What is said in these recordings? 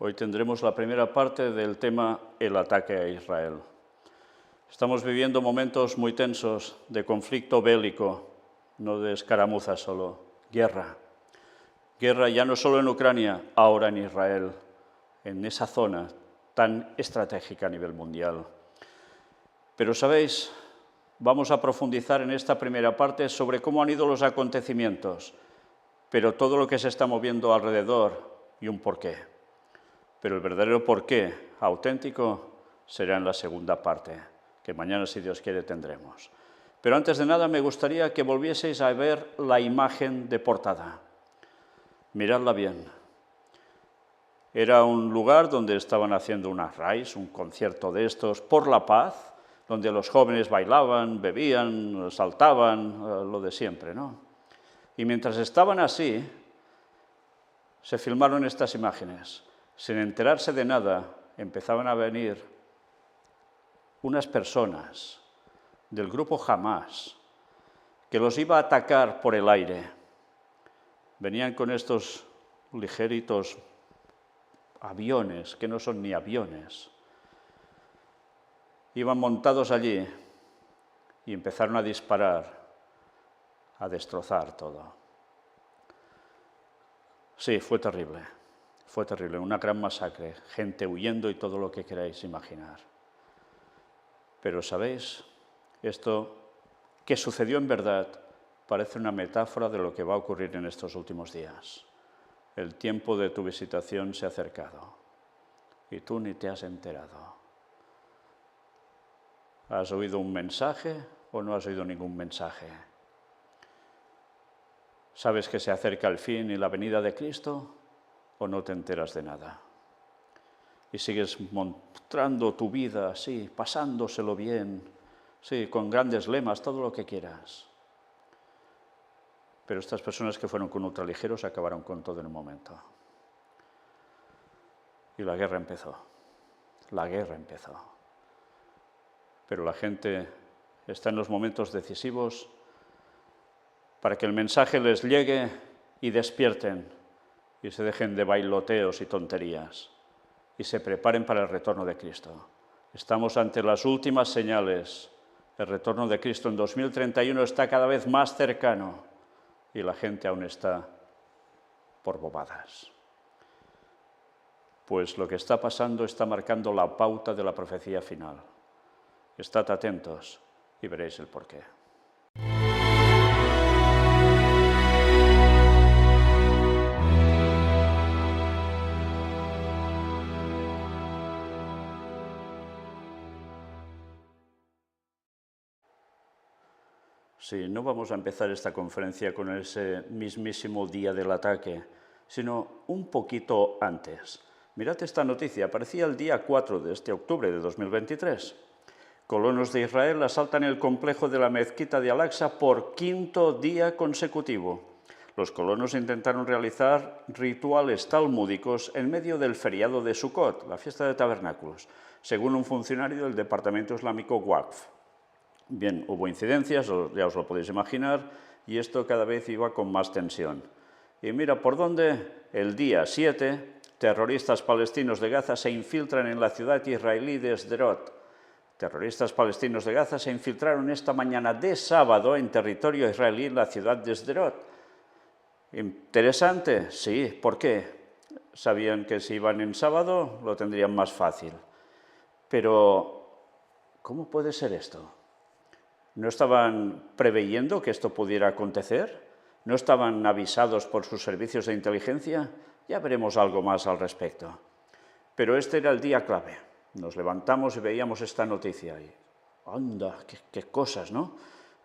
Hoy tendremos la primera parte del tema el ataque a Israel. Estamos viviendo momentos muy tensos de conflicto bélico, no de escaramuza solo, guerra. Guerra ya no solo en Ucrania, ahora en Israel, en esa zona tan estratégica a nivel mundial. Pero, ¿sabéis? Vamos a profundizar en esta primera parte sobre cómo han ido los acontecimientos, pero todo lo que se está moviendo alrededor y un porqué. Pero el verdadero porqué auténtico será en la segunda parte, que mañana, si Dios quiere, tendremos. Pero antes de nada me gustaría que volvieseis a ver la imagen de portada. Miradla bien. Era un lugar donde estaban haciendo una raíz, un concierto de estos por la paz, donde los jóvenes bailaban, bebían, saltaban, lo de siempre, ¿no? Y mientras estaban así, se filmaron estas imágenes. Sin enterarse de nada, empezaban a venir unas personas del grupo Hamás que los iba a atacar por el aire. Venían con estos ligeritos aviones, que no son ni aviones. Iban montados allí y empezaron a disparar, a destrozar todo. Sí, fue terrible, una gran masacre, gente huyendo y todo lo que queráis imaginar. Pero, ¿sabéis? Esto que sucedió en verdad parece una metáfora de lo que va a ocurrir en estos últimos días. El tiempo de tu visitación se ha acercado y tú ni te has enterado. ¿Has oído un mensaje o no has oído ningún mensaje? ¿Sabes que se acerca el fin y la venida de Cristo o no te enteras de nada? Y sigues mostrando tu vida así, pasándoselo bien, sí, con grandes lemas, todo lo que quieras. Pero estas personas que fueron con ultraligeros acabaron con todo en un momento. Y la guerra empezó. Pero la gente está en los momentos decisivos para que el mensaje les llegue y despierten y se dejen de bailoteos y tonterías y se preparen para el retorno de Cristo. Estamos ante las últimas señales. El retorno de Cristo en 2031 está cada vez más cercano y la gente aún está por bobadas. Pues lo que está pasando está marcando la pauta de la profecía final. Estad atentos y veréis el porqué. Sí, no vamos a empezar esta conferencia con ese mismísimo día del ataque, sino un poquito antes. Mirad esta noticia, aparecía el día 4 de este octubre de 2023. Colonos de Israel asaltan el complejo de la mezquita de Al-Aqsa por 5º día consecutivo. Los colonos intentaron realizar rituales talmúdicos en medio del feriado de Sukkot, la fiesta de tabernáculos, según un funcionario del departamento islámico Waqf. Bien, hubo incidencias, ya os lo podéis imaginar, y esto cada vez iba con más tensión. Y mira por dónde, el día 7, terroristas palestinos de Gaza se infiltran en la ciudad israelí de Sderot. Terroristas palestinos de Gaza se infiltraron esta mañana de sábado en territorio israelí en la ciudad de Sderot. ¿Interesante? Sí. ¿Por qué? Sabían que si iban en sábado lo tendrían más fácil. Pero, ¿cómo puede ser esto? ¿No estaban preveyendo que esto pudiera acontecer? ¿No estaban avisados por sus servicios de inteligencia? Ya veremos algo más al respecto. Pero este era el día clave. Nos levantamos y veíamos esta noticia y ¡anda! ¡Qué cosas!, ¿no?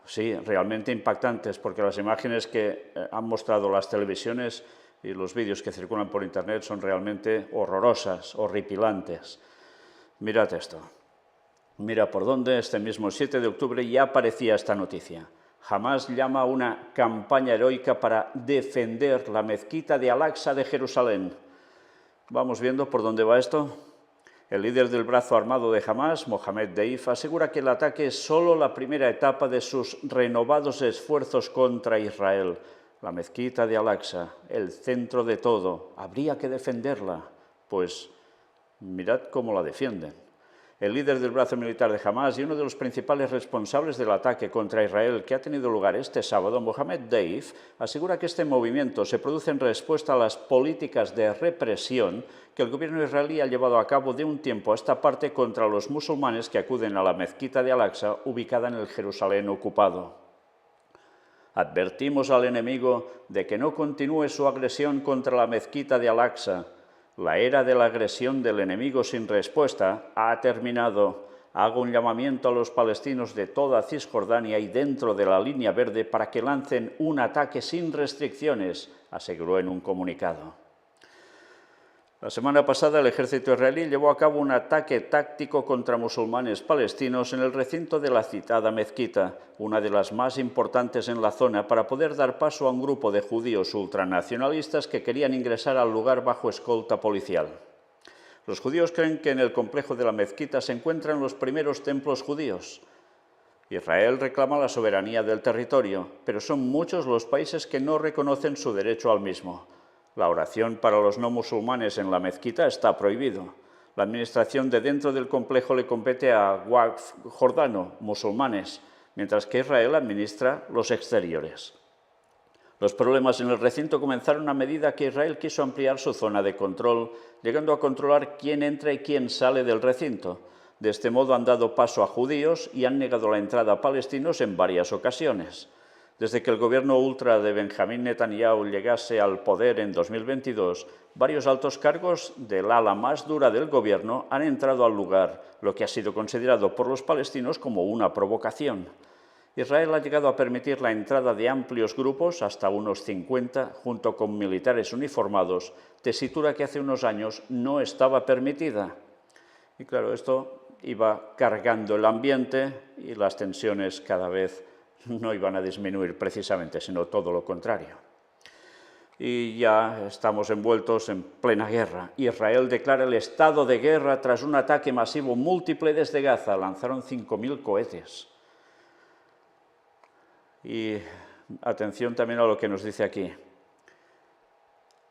Sí, realmente impactantes, porque las imágenes que han mostrado las televisiones y los vídeos que circulan por internet son realmente horrorosas, horripilantes. Mirad esto. Mira por dónde, este mismo 7 de octubre ya aparecía esta noticia. Hamás llama a una campaña heroica para defender la mezquita de Al-Aqsa de Jerusalén. ¿Vamos viendo por dónde va esto? El líder del brazo armado de Hamás, Mohamed Deif, asegura que el ataque es solo la primera etapa de sus renovados esfuerzos contra Israel. La mezquita de Al-Aqsa, el centro de todo, habría que defenderla. Pues mirad cómo la defienden. El líder del brazo militar de Hamás y uno de los principales responsables del ataque contra Israel que ha tenido lugar este sábado, Mohamed Deif, asegura que este movimiento se produce en respuesta a las políticas de represión que el gobierno israelí ha llevado a cabo de un tiempo a esta parte contra los musulmanes que acuden a la mezquita de Al-Aqsa, ubicada en el Jerusalén ocupado. Advertimos al enemigo de que no continúe su agresión contra la mezquita de Al-Aqsa. La era de la agresión del enemigo sin respuesta ha terminado. Hago un llamamiento a los palestinos de toda Cisjordania y dentro de la línea verde para que lancen un ataque sin restricciones, aseguró en un comunicado. La semana pasada el ejército israelí llevó a cabo un ataque táctico contra musulmanes palestinos en el recinto de la citada mezquita, una de las más importantes en la zona, para poder dar paso a un grupo de judíos ultranacionalistas que querían ingresar al lugar bajo escolta policial. Los judíos creen que en el complejo de la mezquita se encuentran los primeros templos judíos. Israel reclama la soberanía del territorio, pero son muchos los países que no reconocen su derecho al mismo. La oración para los no musulmanes en la mezquita está prohibido. La administración de dentro del complejo le compete a Waqf jordano, musulmanes, mientras que Israel administra los exteriores. Los problemas en el recinto comenzaron a medida que Israel quiso ampliar su zona de control, llegando a controlar quién entra y quién sale del recinto. De este modo han dado paso a judíos y han negado la entrada a palestinos en varias ocasiones. Desde que el gobierno ultra de Benjamín Netanyahu llegase al poder en 2022, varios altos cargos del ala más dura del gobierno han entrado al lugar, lo que ha sido considerado por los palestinos como una provocación. Israel ha llegado a permitir la entrada de amplios grupos, hasta unos 50, junto con militares uniformados, tesitura que hace unos años no estaba permitida. Y claro, esto iba cargando el ambiente y las tensiones cada vez no iban a disminuir precisamente, sino todo lo contrario. Y ya estamos envueltos en plena guerra. Israel declara el estado de guerra tras un ataque masivo múltiple desde Gaza. Lanzaron 5.000 cohetes. Y atención también a lo que nos dice aquí.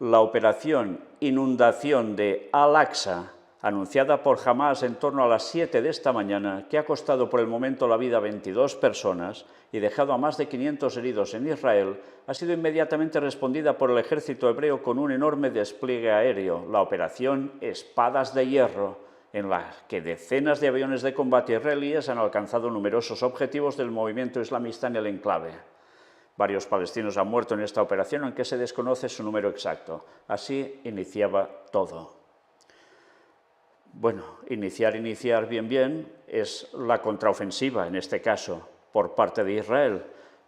La operación inundación de Al-Aqsa, anunciada por Hamás en torno a las 7 de esta mañana, que ha costado por el momento la vida a 22 personas y dejado a más de 500 heridos en Israel, ha sido inmediatamente respondida por el ejército hebreo con un enorme despliegue aéreo, la operación Espadas de Hierro, en la que decenas de aviones de combate israelíes han alcanzado numerosos objetivos del movimiento islamista en el enclave. Varios palestinos han muerto en esta operación, aunque se desconoce su número exacto. Así iniciaba todo. Bueno, iniciar bien, es la contraofensiva, en este caso, por parte de Israel,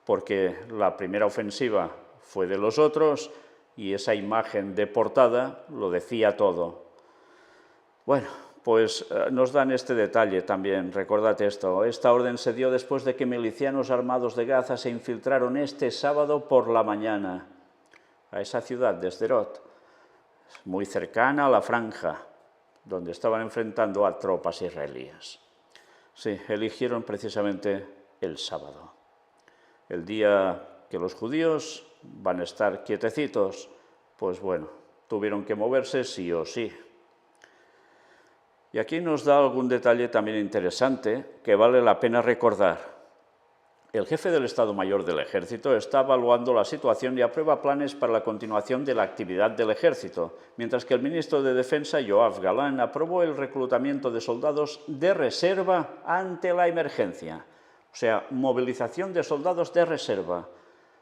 porque la primera ofensiva fue de los otros y esa imagen de portada lo decía todo. Bueno, pues nos dan este detalle también, recordad esto. Esta orden se dio después de que milicianos armados de Gaza se infiltraron este sábado por la mañana a esa ciudad de Sderot, muy cercana a la franja, donde estaban enfrentando a tropas israelíes. Sí, eligieron precisamente el sábado, el día que los judíos van a estar quietecitos. Pues bueno, tuvieron que moverse sí o sí. Y aquí nos da algún detalle también interesante que vale la pena recordar. El jefe del Estado Mayor del Ejército está evaluando la situación y aprueba planes para la continuación de la actividad del Ejército, mientras que el ministro de Defensa, Yoav Galán, aprobó el reclutamiento de soldados de reserva ante la emergencia. O sea, movilización de soldados de reserva.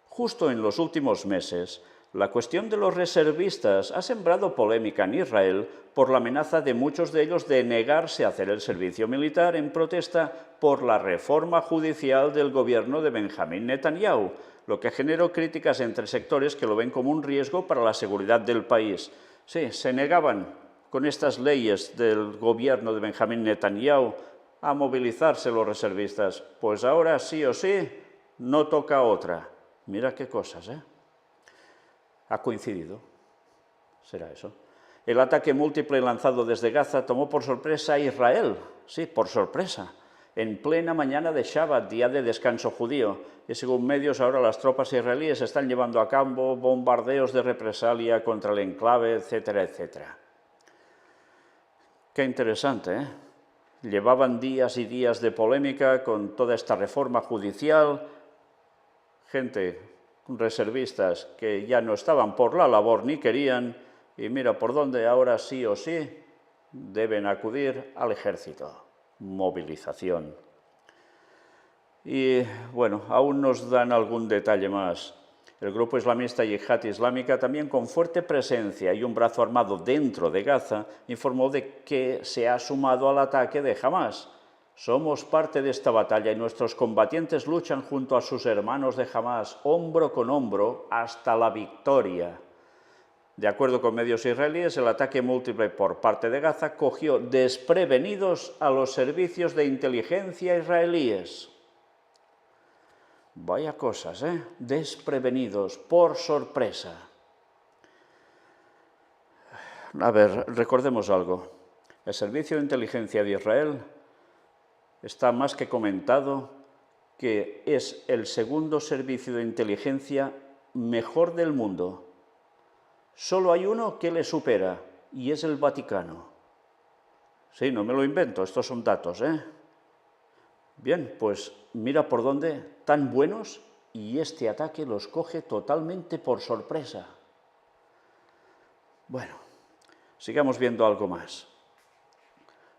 Justo en los últimos meses, la cuestión de los reservistas ha sembrado polémica en Israel por la amenaza de muchos de ellos de negarse a hacer el servicio militar en protesta por la reforma judicial del gobierno de Benjamín Netanyahu, lo que generó críticas entre sectores que lo ven como un riesgo para la seguridad del país. Sí, se negaban con estas leyes del gobierno de Benjamín Netanyahu a movilizarse los reservistas. Pues ahora sí o sí, no toca otra. Mira qué cosas, ¿eh? Ha coincidido. ¿Será eso? El ataque múltiple lanzado desde Gaza tomó por sorpresa a Israel. Sí, por sorpresa. En plena mañana de Shabbat, día de descanso judío. Y según medios, ahora las tropas israelíes están llevando a cabo bombardeos de represalia contra el enclave, etcétera, etcétera. Qué interesante, ¿eh? Llevaban días y días de polémica con toda esta reforma judicial, gente reservistas que ya no estaban por la labor ni querían, y mira por dónde ahora sí o sí deben acudir al ejército. Movilización. Y bueno, aún nos dan algún detalle más. El grupo islamista Yihad Islámica, también con fuerte presencia y un brazo armado dentro de Gaza, informó de que se ha sumado al ataque de Hamás. Somos parte de esta batalla y nuestros combatientes luchan junto a sus hermanos de Hamás, hombro con hombro, hasta la victoria. De acuerdo con medios israelíes, el ataque múltiple por parte de Gaza cogió desprevenidos a los servicios de inteligencia israelíes. Vaya cosas, ¿eh? Desprevenidos, por sorpresa. A ver, recordemos algo. El Servicio de Inteligencia de Israel está más que comentado que es el segundo servicio de inteligencia mejor del mundo. Solo hay uno que le supera, y es el Vaticano. Sí, no me lo invento, estos son datos, ¿eh? Bien, pues mira por dónde, tan buenos, y este ataque los coge totalmente por sorpresa. Bueno, sigamos viendo algo más.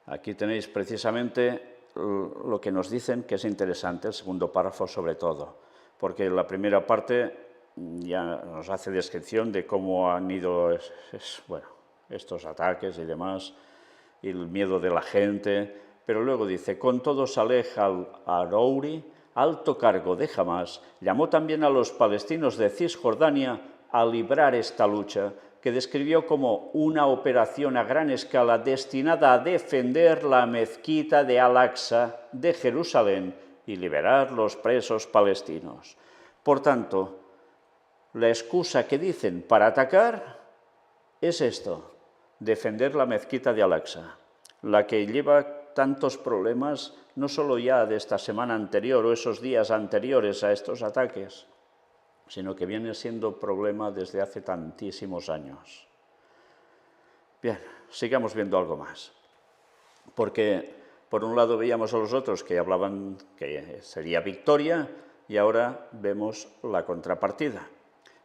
Aquí tenéis precisamente lo que nos dicen que es interesante, el segundo párrafo sobre todo, porque la primera parte ya nos hace descripción de cómo han ido estos ataques y demás, y el miedo de la gente, pero luego dice, con todo Saleh al-Arouri, alto cargo de Hamás, llamó también a los palestinos de Cisjordania a librar esta lucha, que describió como una operación a gran escala destinada a defender la mezquita de Al-Aqsa de Jerusalén y liberar los presos palestinos. Por tanto, la excusa que dicen para atacar es esto, defender la mezquita de Al-Aqsa, la que lleva tantos problemas, no solo ya de esta semana anterior o esos días anteriores a estos ataques, sino que viene siendo problema desde hace tantísimos años. Bien, sigamos viendo algo más. Porque, por un lado, veíamos a los otros que hablaban que sería victoria y ahora vemos la contrapartida.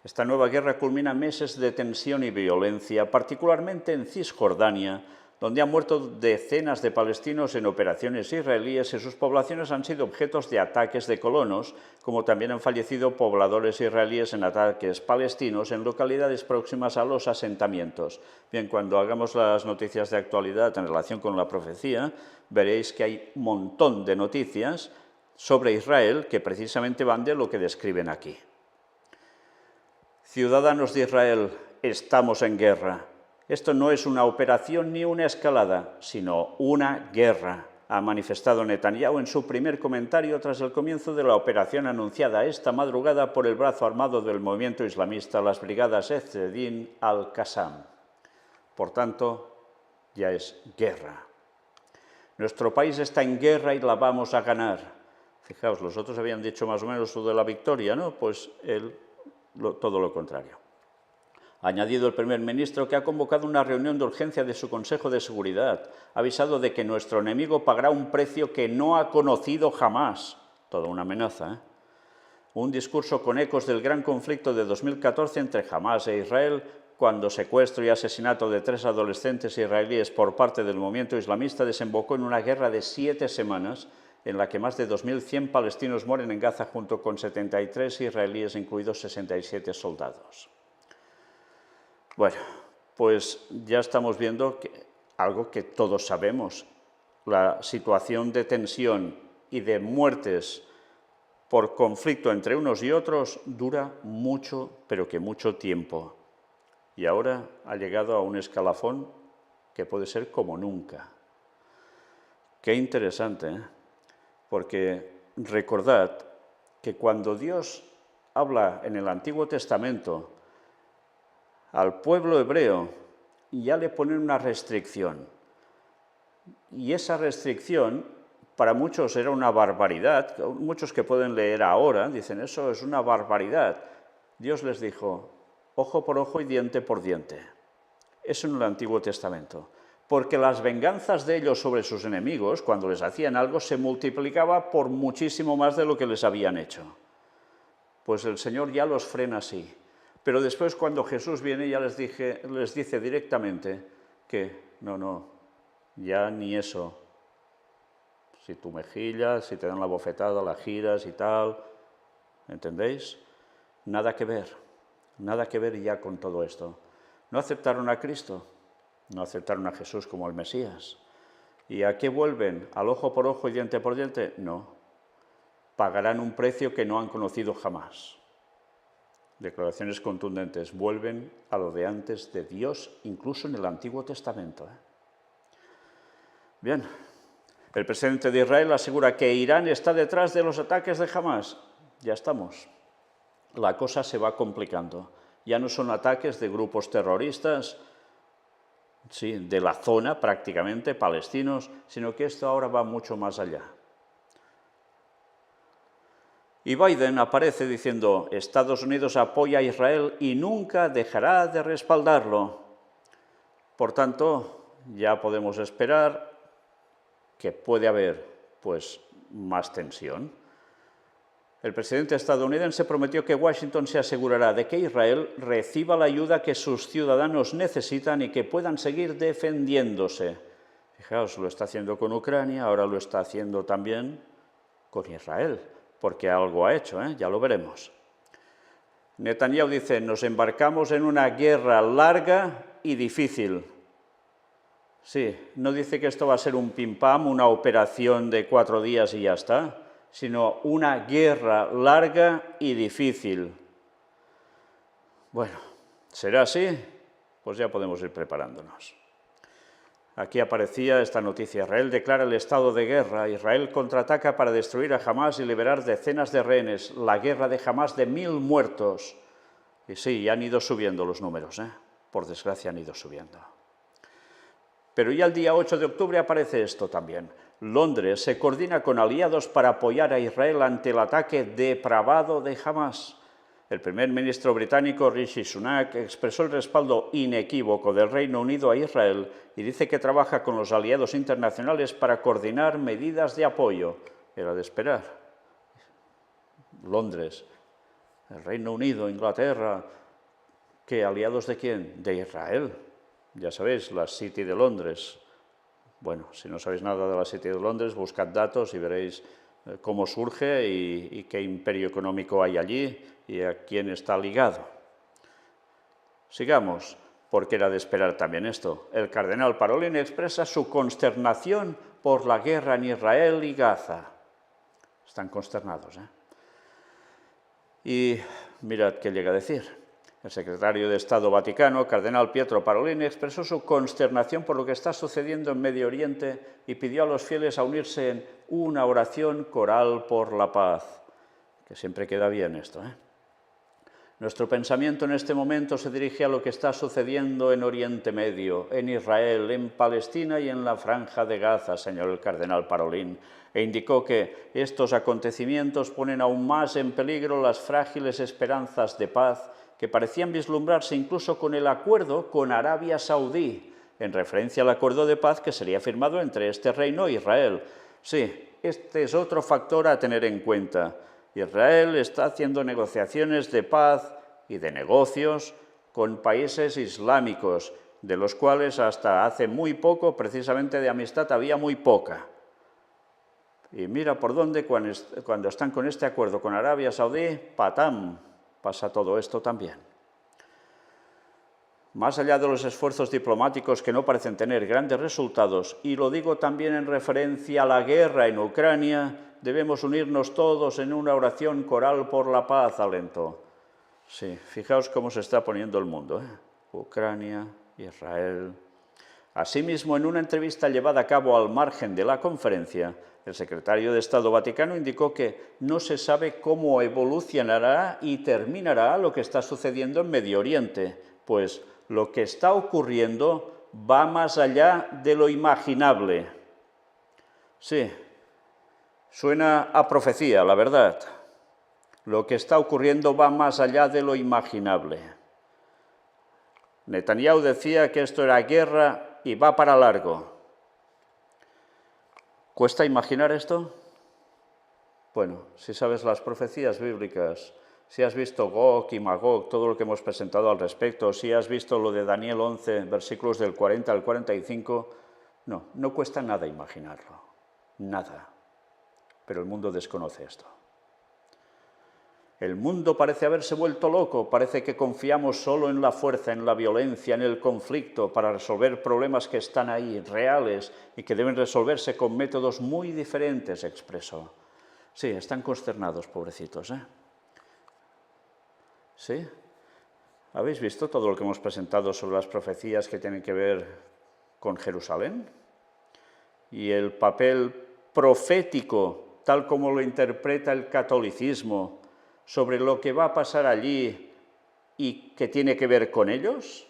Esta nueva guerra culmina meses de tensión y violencia, particularmente en Cisjordania, donde han muerto decenas de palestinos en operaciones israelíes y sus poblaciones han sido objetos de ataques de colonos, como también han fallecido pobladores israelíes en ataques palestinos en localidades próximas a los asentamientos. Bien, cuando hagamos las noticias de actualidad en relación con la profecía, veréis que hay un montón de noticias sobre Israel que precisamente van de lo que describen aquí. Ciudadanos de Israel, estamos en guerra. Esto no es una operación ni una escalada, sino una guerra, ha manifestado Netanyahu en su primer comentario tras el comienzo de la operación anunciada esta madrugada por el brazo armado del movimiento islamista, las brigadas Ezzedin al-Qassam. Por tanto, ya es guerra. Nuestro país está en guerra y la vamos a ganar. Fijaos, los otros habían dicho más o menos lo de la victoria, ¿no? Pues todo lo contrario. Ha añadido el primer ministro que ha convocado una reunión de urgencia de su Consejo de Seguridad. Ha avisado de que nuestro enemigo pagará un precio que no ha conocido jamás. Toda una amenaza, ¿eh? Un discurso con ecos del gran conflicto de 2014 entre Hamás e Israel, cuando secuestro y asesinato de 3 adolescentes israelíes por parte del movimiento islamista desembocó en una guerra de 7 semanas, en la que más de 2.100 palestinos mueren en Gaza junto con 73 israelíes, incluidos 67 soldados. Bueno, pues ya estamos viendo algo que todos sabemos. La situación de tensión y de muertes por conflicto entre unos y otros dura mucho, pero que mucho tiempo. Y ahora ha llegado a un escalafón que puede ser como nunca. Qué interesante, ¿eh? Porque recordad que cuando Dios habla en el Antiguo Testamento al pueblo hebreo, ya le ponen una restricción. Y esa restricción para muchos era una barbaridad. Muchos que pueden leer ahora dicen, eso es una barbaridad. Dios les dijo, ojo por ojo y diente por diente. Eso en el Antiguo Testamento. porque las venganzas de ellos sobre sus enemigos, cuando les hacían algo, se multiplicaba por muchísimo más de lo que les habían hecho. Pues el Señor ya los frena así. Pero después, cuando Jesús viene, ya les dice directamente que no, ya ni eso. Si tu mejilla, si te dan la bofetada, la giras y tal, ¿entendéis? Nada que ver ya con todo esto. No aceptaron a Cristo, no aceptaron a Jesús como el Mesías. ¿Y a qué vuelven? ¿Al ojo por ojo y diente por diente? No. Pagarán un precio que no han conocido jamás. Declaraciones contundentes. Vuelven a lo de antes de Dios, incluso en el Antiguo Testamento. Bien, el presidente de Israel asegura que Irán está detrás de los ataques de Hamás. Ya estamos. La cosa se va complicando. Ya no son ataques de grupos terroristas, sí, de la zona prácticamente, palestinos, sino que esto ahora va mucho más allá. Y Biden aparece diciendo, Estados Unidos apoya a Israel y nunca dejará de respaldarlo. Por tanto, ya podemos esperar que puede haber, pues, más tensión. El presidente estadounidense prometió que Washington se asegurará de que Israel reciba la ayuda que sus ciudadanos necesitan y que puedan seguir defendiéndose. Fijaos, lo está haciendo con Ucrania, ahora lo está haciendo también con Israel, porque algo ha hecho, ya lo veremos. Netanyahu dice, nos embarcamos en una guerra larga y difícil. Sí, no dice que esto va a ser un pim-pam, una operación de 4 días y ya está, sino una guerra larga y difícil. Bueno, ¿será así? Pues ya podemos ir preparándonos. Aquí aparecía esta noticia. Israel declara el estado de guerra. Israel contraataca para destruir a Hamás y liberar decenas de rehenes. La guerra de Hamás de 1000 muertos. Y sí, han ido subiendo los números, Por desgracia han ido subiendo. Pero ya el día 8 de octubre aparece esto también. Londres se coordina con aliados para apoyar a Israel ante el ataque depravado de Hamás. El primer ministro británico Rishi Sunak expresó el respaldo inequívoco del Reino Unido a Israel y dice que trabaja con los aliados internacionales para coordinar medidas de apoyo. Era de esperar. Londres, el Reino Unido, Inglaterra, ¿qué aliados de quién? De Israel. Ya sabéis, la City de Londres. Bueno, si no sabéis nada de la City de Londres, buscad datos y veréis cómo surge y qué imperio económico hay allí y a quién está ligado. Sigamos, porque era de esperar también esto. El cardenal Parolin expresa su consternación por la guerra en Israel y Gaza. Están consternados, Y mirad qué llega a decir. El secretario de Estado Vaticano, cardenal Pietro Parolin, expresó su consternación por lo que está sucediendo en Medio Oriente y pidió a los fieles a unirse en una oración coral por la paz. Que siempre queda bien esto, Nuestro pensamiento en este momento se dirige a lo que está sucediendo en Oriente Medio, en Israel, en Palestina y en la Franja de Gaza, señaló el cardenal Parolin, e indicó que estos acontecimientos ponen aún más en peligro las frágiles esperanzas de paz que parecían vislumbrarse incluso con el acuerdo con Arabia Saudí, en referencia al acuerdo de paz que sería firmado entre este reino e Israel. Sí, este es otro factor a tener en cuenta. Israel está haciendo negociaciones de paz y de negocios con países islámicos, de los cuales hasta hace muy poco, precisamente de amistad, había muy poca. Y mira por dónde, cuando están con este acuerdo con Arabia Saudí, ¡patam!, pasa todo esto también. Más allá de los esfuerzos diplomáticos que no parecen tener grandes resultados, y lo digo también en referencia a la guerra en Ucrania, debemos unirnos todos en una oración coral por la paz, alentó. Sí, fijaos cómo se está poniendo el mundo, Ucrania, Israel. Asimismo, en una entrevista llevada a cabo al margen de la conferencia, el secretario de Estado Vaticano indicó que no se sabe cómo evolucionará y terminará lo que está sucediendo en Medio Oriente, pues lo que está ocurriendo va más allá de lo imaginable. Sí, suena a profecía, la verdad. Lo que está ocurriendo va más allá de lo imaginable. Netanyahu decía que esto era guerra y va para largo. ¿Cuesta imaginar esto? Bueno, si sabes las profecías bíblicas, si has visto Gog y Magog, todo lo que hemos presentado al respecto, si has visto lo de Daniel 11, versículos del 40 al 45, no cuesta nada imaginarlo, nada. Pero el mundo desconoce esto. El mundo parece haberse vuelto loco, parece que confiamos solo en la fuerza, en la violencia, en el conflicto para resolver problemas que están ahí, reales, y que deben resolverse con métodos muy diferentes, expreso. Sí, están consternados, pobrecitos, ¿eh? ¿Sí? ¿Habéis visto todo lo que hemos presentado sobre las profecías que tienen que ver con Jerusalén? Y el papel profético, tal como lo interpreta el catolicismo, sobre lo que va a pasar allí y que tiene que ver con ellos?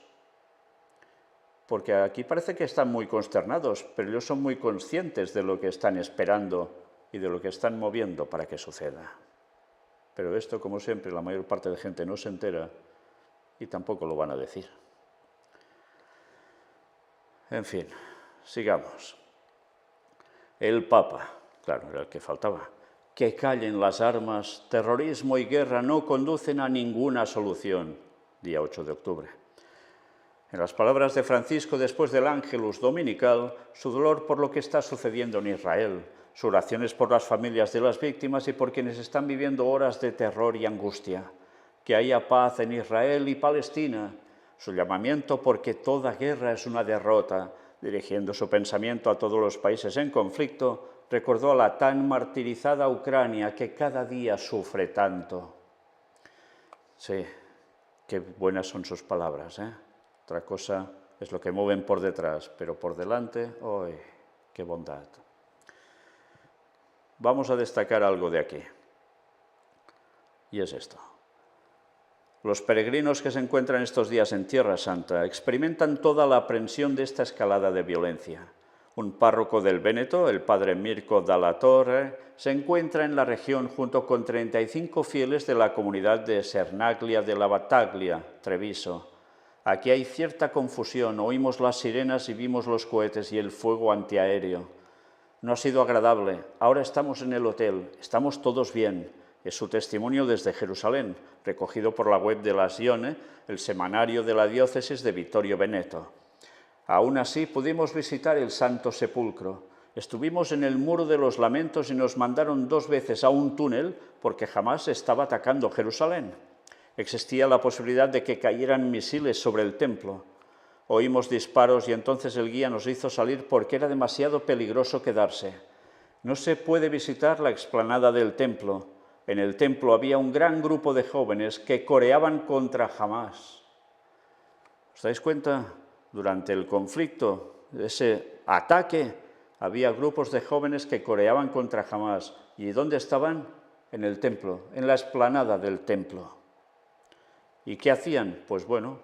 Porque aquí parece que están muy consternados, pero ellos son muy conscientes de lo que están esperando y de lo que están moviendo para que suceda. Pero esto, como siempre, la mayor parte de gente no se entera y tampoco lo van a decir. En fin, sigamos. El Papa, claro, era el que faltaba. Que callen las armas, terrorismo y guerra no conducen a ninguna solución. Día 8 de octubre. En las palabras de Francisco después del Ángelus dominical, su dolor por lo que está sucediendo en Israel, sus oraciones por las familias de las víctimas y por quienes están viviendo horas de terror y angustia. Que haya paz en Israel y Palestina. Su llamamiento porque toda guerra es una derrota, dirigiendo su pensamiento a todos los países en conflicto, recordó a la tan martirizada Ucrania que cada día sufre tanto. Sí, qué buenas son sus palabras, ¿eh? Otra cosa es lo que mueven por detrás, pero por delante, ¡ay, qué bondad! Vamos a destacar algo de aquí, y es esto. Los peregrinos que se encuentran estos días en Tierra Santa experimentan toda la aprensión de esta escalada de violencia. Un párroco del Véneto, el padre Mirko Dalla Torre, se encuentra en la región junto con 35 fieles de la comunidad de Cernaglia della Battaglia, Treviso. Aquí hay cierta confusión, oímos las sirenas y vimos los cohetes y el fuego antiaéreo. No ha sido agradable, ahora estamos en el hotel, estamos todos bien. Es su testimonio desde Jerusalén, recogido por la web de la Sione, el semanario de la diócesis de Vittorio Veneto. Aún así, pudimos visitar el Santo Sepulcro. Estuvimos en el Muro de los Lamentos y nos mandaron 2 veces a un túnel porque jamás estaba atacando Jerusalén. Existía la posibilidad de que cayeran misiles sobre el templo. Oímos disparos y entonces el guía nos hizo salir porque era demasiado peligroso quedarse. No se puede visitar la explanada del templo. En el templo había un gran grupo de jóvenes que coreaban contra Hamás. ¿Os dais cuenta? Durante el conflicto, ese ataque, había grupos de jóvenes que coreaban contra Hamás. ¿Y dónde estaban? En el templo, en la explanada del templo. ¿Y qué hacían? Pues bueno,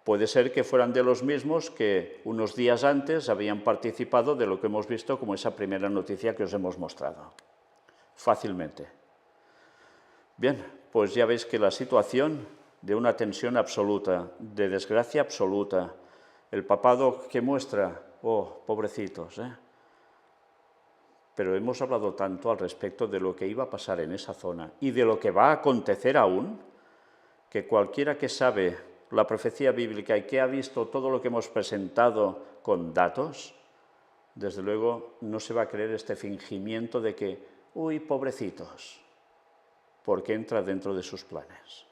puede ser que fueran de los mismos que unos días antes habían participado de lo que hemos visto como esa primera noticia que os hemos mostrado. Fácilmente. Bien, pues ya veis que la situación de una tensión absoluta, de desgracia absoluta, el papado que muestra, oh, pobrecitos, ¿eh? Pero hemos hablado tanto al respecto de lo que iba a pasar en esa zona y de lo que va a acontecer aún, que cualquiera que sabe la profecía bíblica y que ha visto todo lo que hemos presentado con datos, desde luego no se va a creer este fingimiento de que, uy, pobrecitos, porque entra dentro de sus planes.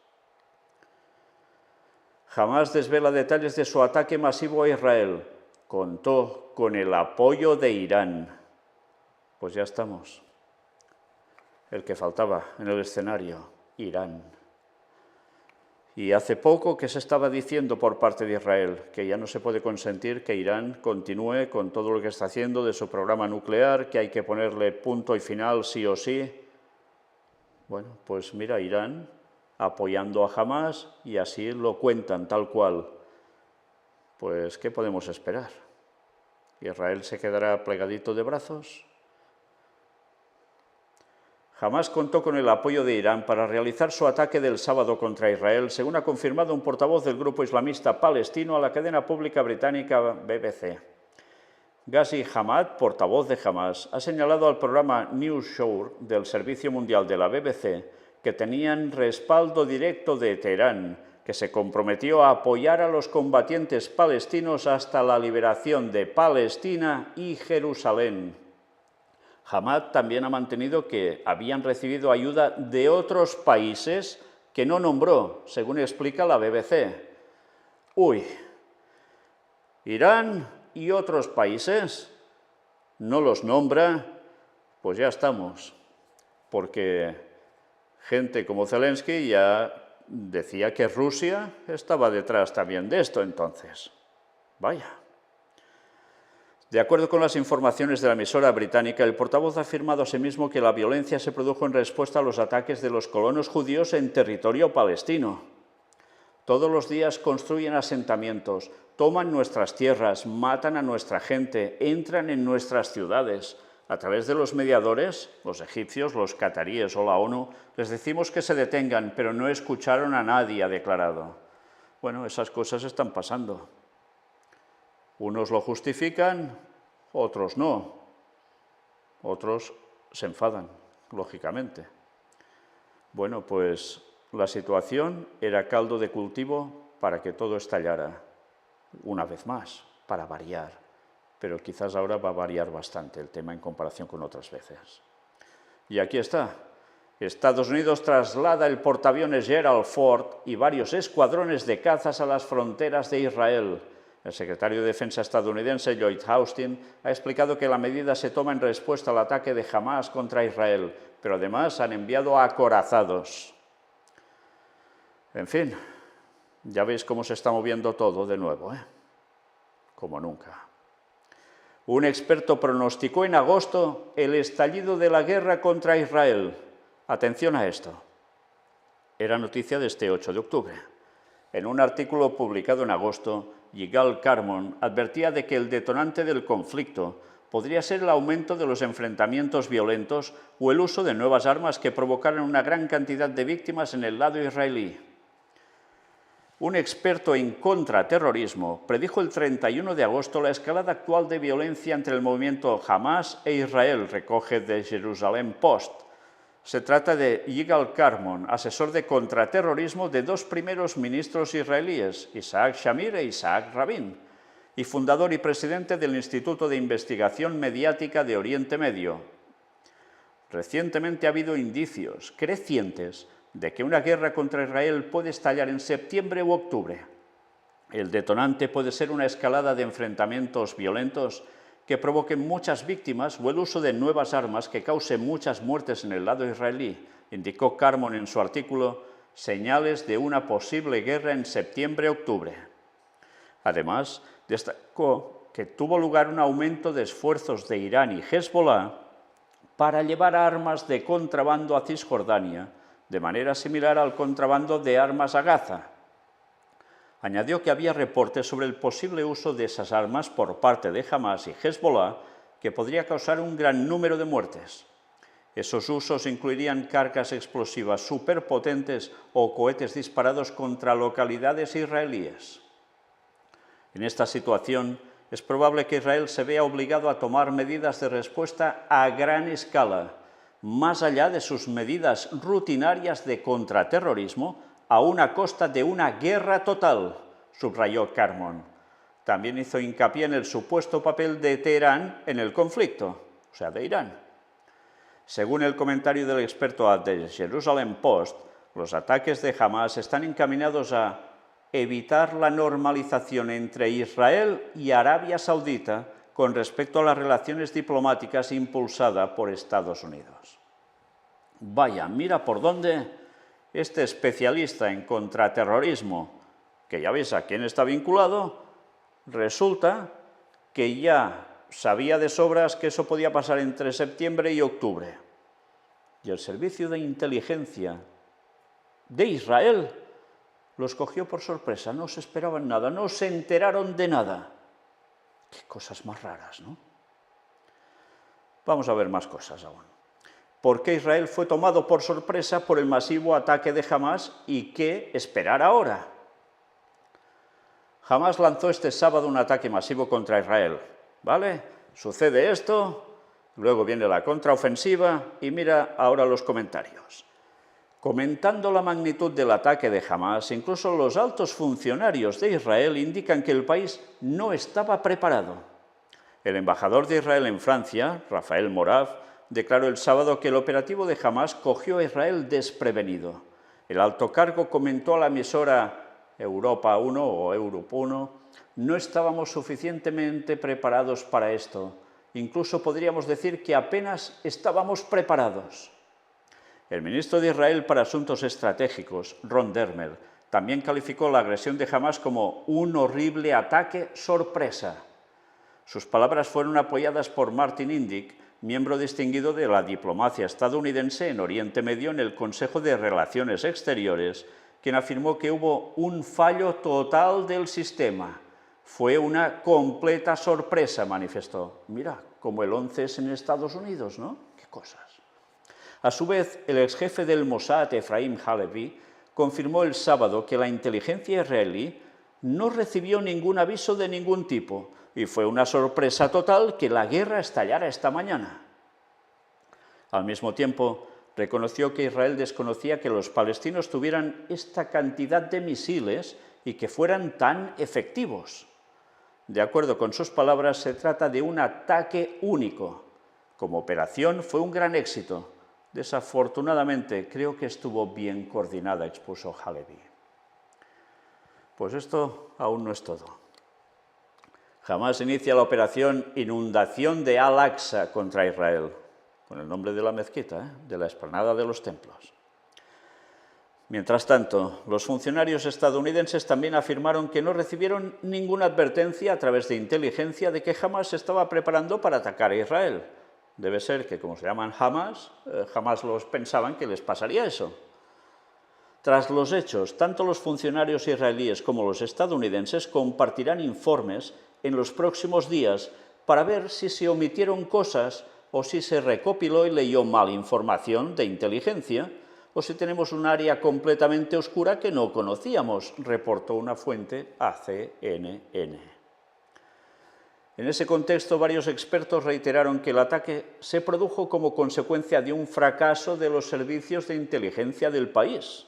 Jamás desvela detalles de su ataque masivo a Israel. Contó con el apoyo de Irán. Pues ya estamos. El que faltaba en el escenario, Irán. Y hace poco que se estaba diciendo por parte de Israel que ya no se puede consentir que Irán continúe con todo lo que está haciendo de su programa nuclear, que hay que ponerle punto y final sí o sí. Bueno, pues mira, Irán apoyando a Hamás y así lo cuentan tal cual. Pues, ¿qué podemos esperar? ¿Israel se quedará plegadito de brazos? Hamás contó con el apoyo de Irán para realizar su ataque del sábado contra Israel, según ha confirmado un portavoz del grupo islamista palestino a la cadena pública británica BBC. Ghazi Hamad, portavoz de Hamás, ha señalado al programa News Show del Servicio Mundial de la BBC que tenían respaldo directo de Teherán, que se comprometió a apoyar a los combatientes palestinos hasta la liberación de Palestina y Jerusalén. Hamad también ha mantenido que habían recibido ayuda de otros países que no nombró, según explica la BBC. Uy, Irán y otros países no los nombra, pues ya estamos, porque gente como Zelensky ya decía que Rusia estaba detrás también de esto entonces. Vaya. De acuerdo con las informaciones de la emisora británica, el portavoz ha afirmado asimismo que la violencia se produjo en respuesta a los ataques de los colonos judíos en territorio palestino. Todos los días construyen asentamientos, toman nuestras tierras, matan a nuestra gente, entran en nuestras ciudades. A través de los mediadores, los egipcios, los cataríes o la ONU, les decimos que se detengan, pero no escucharon a nadie, ha declarado. Bueno, esas cosas están pasando. Unos lo justifican, otros no. Otros se enfadan, lógicamente. Bueno, pues la situación era caldo de cultivo para que todo estallara, una vez más, para variar. Pero quizás ahora va a variar bastante el tema en comparación con otras veces. Y aquí está. Estados Unidos traslada el portaaviones Gerald Ford y varios escuadrones de cazas a las fronteras de Israel. El secretario de Defensa estadounidense, Lloyd Austin, ha explicado que la medida se toma en respuesta al ataque de Hamás contra Israel, pero además han enviado acorazados. En fin, ya veis cómo se está moviendo todo de nuevo, como nunca. Un experto pronosticó en agosto el estallido de la guerra contra Israel. Atención a esto. Era noticia de este 8 de octubre. En un artículo publicado en agosto, Yigal Carmon advertía de que el detonante del conflicto podría ser el aumento de los enfrentamientos violentos o el uso de nuevas armas que provocaran una gran cantidad de víctimas en el lado israelí. Un experto en contraterrorismo predijo el 31 de agosto la escalada actual de violencia entre el movimiento Hamás e Israel, recoge The Jerusalem Post. Se trata de Yigal Carmon, asesor de contraterrorismo de dos primeros ministros israelíes, Isaac Shamir e Isaac Rabin, y fundador y presidente del Instituto de Investigación Mediática de Oriente Medio. Recientemente ha habido indicios crecientes de que una guerra contra Israel puede estallar en septiembre u octubre. El detonante puede ser una escalada de enfrentamientos violentos que provoquen muchas víctimas o el uso de nuevas armas que cause muchas muertes en el lado israelí, indicó Carmon en su artículo Señales de una posible guerra en septiembre-octubre. Además, destacó que tuvo lugar un aumento de esfuerzos de Irán y Hezbollah para llevar armas de contrabando a Cisjordania, de manera similar al contrabando de armas a Gaza. Añadió que había reportes sobre el posible uso de esas armas por parte de Hamás y Hezbollah que podría causar un gran número de muertes. Esos usos incluirían cargas explosivas superpotentes o cohetes disparados contra localidades israelíes. En esta situación, es probable que Israel se vea obligado a tomar medidas de respuesta a gran escala, más allá de sus medidas rutinarias de contraterrorismo, a una costa de una guerra total, subrayó Carmon. También hizo hincapié en el supuesto papel de Teherán en el conflicto, o sea, de Irán. Según el comentario del experto a The Jerusalem Post, los ataques de Hamás están encaminados a evitar la normalización entre Israel y Arabia Saudita con respecto a las relaciones diplomáticas impulsada por Estados Unidos. Vaya, mira por dónde este especialista en contraterrorismo, que ya veis a quién está vinculado, resulta que ya sabía de sobras que eso podía pasar entre septiembre y octubre. Y el servicio de inteligencia de Israel los cogió por sorpresa, no se esperaban nada, no se enteraron de nada. Qué cosas más raras, ¿no? Vamos a ver más cosas aún. por qué Israel fue tomado por sorpresa por el masivo ataque de Hamás y qué esperar ahora. Hamás lanzó este sábado un ataque masivo contra Israel, ¿vale? Sucede esto, luego viene la contraofensiva y mira ahora los comentarios. Comentando la magnitud del ataque de Hamás, incluso los altos funcionarios de Israel indican que el país no estaba preparado. El embajador de Israel en Francia, Rafael Morav, declaró el sábado que el operativo de Hamás cogió a Israel desprevenido. El alto cargo comentó a la emisora Europa 1 o Europe 1, no estábamos suficientemente preparados para esto. Incluso podríamos decir que apenas estábamos preparados. El ministro de Israel para Asuntos Estratégicos, Ron Dermer, también calificó la agresión de Hamás como un horrible ataque sorpresa. Sus palabras fueron apoyadas por Martin Indyk, miembro distinguido de la diplomacia estadounidense en Oriente Medio en el Consejo de Relaciones Exteriores, quien afirmó que hubo un fallo total del sistema. Fue una completa sorpresa, manifestó. Mira, como el 11S en Estados Unidos, ¿no? Qué cosas. A su vez, el exjefe del Mossad, Efraim Halevi, confirmó el sábado que la inteligencia israelí no recibió ningún aviso de ningún tipo y fue una sorpresa total que la guerra estallara esta mañana. Al mismo tiempo, reconoció que Israel desconocía que los palestinos tuvieran esta cantidad de misiles y que fueran tan efectivos. De acuerdo con sus palabras, se trata de un ataque único. Como operación fue un gran éxito. Desafortunadamente, creo que estuvo bien coordinada, expuso Halevi. Pues esto aún no es todo. Hamás inicia la operación Inundación de Al-Aqsa contra Israel, con el nombre de la mezquita, de la explanada de los templos. Mientras tanto, los funcionarios estadounidenses también afirmaron que no recibieron ninguna advertencia a través de inteligencia de que Hamás se estaba preparando para atacar a Israel. Debe ser que, como se llaman Hamás, jamás los pensaban que les pasaría eso. Tras los hechos, tanto los funcionarios israelíes como los estadounidenses compartirán informes en los próximos días para ver si se omitieron cosas o si se recopiló y leyó mal información de inteligencia, o si tenemos un área completamente oscura que no conocíamos, reportó una fuente a CNN. En ese contexto, varios expertos reiteraron que el ataque se produjo como consecuencia de un fracaso de los servicios de inteligencia del país.